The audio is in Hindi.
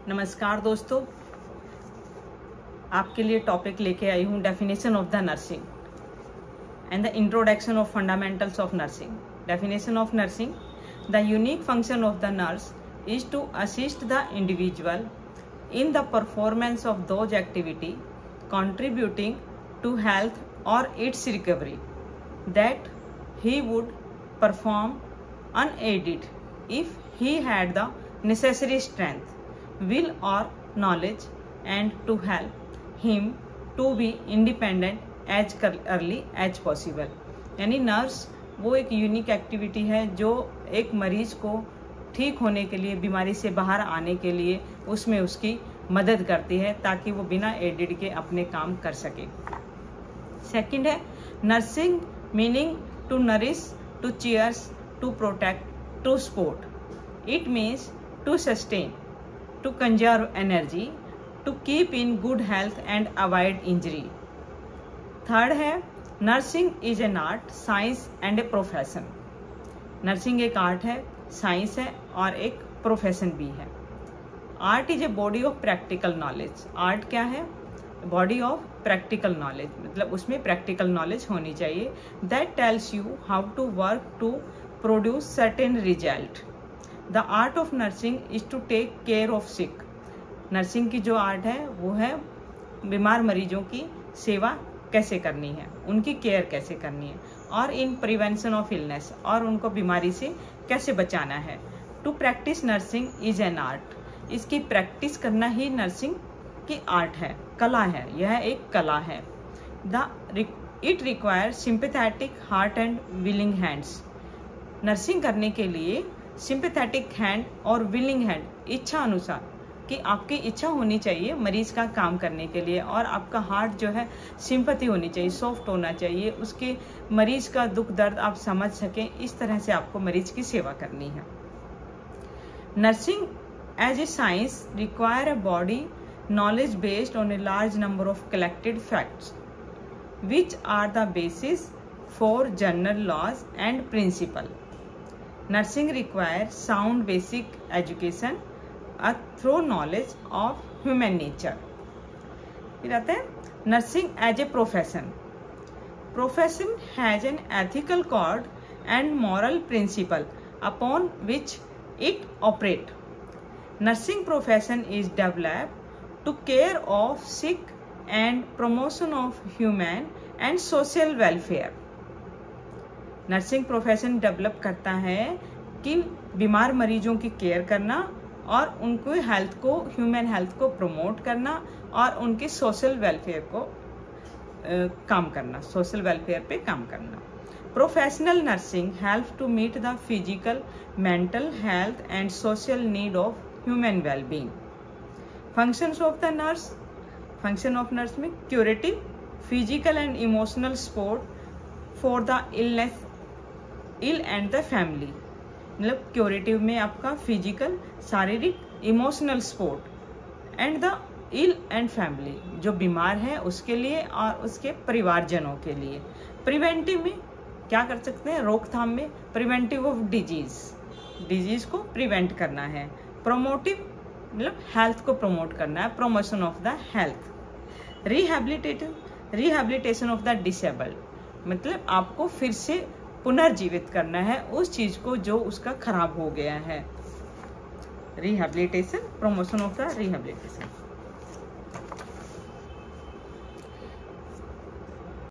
नमस्कार दोस्तों, आपके लिए टॉपिक लेके आई हूँ definition of the nursing and the introduction of fundamentals of nursing. Definition of nursing: the unique function of the nurse is to assist the individual in the performance of those activity contributing to health or its recovery that he would perform unaided if he had the necessary strength, will or knowledge, and to help him to be independent as early as possible। यानी नर्स वो एक यूनिक एक्टिविटी है जो एक मरीज को ठीक होने के लिए, बीमारी से बाहर आने के लिए उसमें उसकी मदद करती है ताकि वो बिना एडेड के अपने काम कर सके। सेकंड है nursing meaning to nourish, to cheers, to protect, to support. It means to sustain, to conserve energy, to keep in good health and avoid injury. Third है nursing is an art, science and a profession. Nursing एक आर्ट है, साइंस है और एक प्रोफेशन भी है। Art is a body of practical knowledge. Art क्या है? बॉडी ऑफ प्रैक्टिकल नॉलेज, मतलब उसमें प्रैक्टिकल नॉलेज होनी चाहिए। That tells you how to work to produce certain result. The art of nursing is to take care of sick. Nursing की जो आर्ट है वो है बीमार मरीजों की सेवा कैसे करनी है, उनकी केयर कैसे करनी है, और इन प्रिवेंशन ऑफ इलनेस, और उनको बीमारी से कैसे बचाना है। To practice nursing is an art. इसकी प्रैक्टिस करना ही नर्सिंग की आर्ट है, कला है, यह एक कला है। It require sympathetic heart and willing hands. Nursing करने के लिए सिंपैथेटिक हैंड और विलिंग हैंड, इच्छा अनुसार कि आपकी इच्छा होनी चाहिए मरीज का काम करने के लिए, और आपका हार्ट जो है सिंपैथी होनी चाहिए, सॉफ्ट होना चाहिए, उसके मरीज का दुख दर्द आप समझ सकें, इस तरह से आपको मरीज की सेवा करनी है। Nursing as a science require a body knowledge based on a large number of collected facts which are the basis for general laws and principle. Nursing requires sound basic education, a thorough knowledge of human nature. फिर आते हैं nursing as a profession. Profession has an ethical code and moral principle upon which it operates. Nursing profession is developed to care of sick and promotion of human and social welfare. Nursing profession develop करता है कि बीमार मरीजों की केयर करना और उनको हेल्थ को, ह्यूमन हेल्थ को प्रमोट करना और उनके सोशल वेलफेयर को काम करना, सोशल वेलफेयर पे काम करना। Professional nursing help to meet the physical, mental health and social need of human well-being. Functions of the nurse. Function of nurse में curative, physical and emotional support for the ill and the family. मतलब curative में आपका physical, शारीरिक, emotional support and the ill and family, जो बीमार है उसके लिए और उसके परिवारजनों के लिए। Preventive में क्या कर सकते हैं? रोकथाम में preventive of डिजीज को प्रिवेंट करना है। प्रोमोटिव मतलब हेल्थ को प्रमोट करना है, promotion of the health. Rehabilitation of the disabled, मतलब आपको फिर से पुनर्जीवित करना है उस चीज को जो उसका खराब हो गया है। Rehabilitation, promotion of the rehabilitation.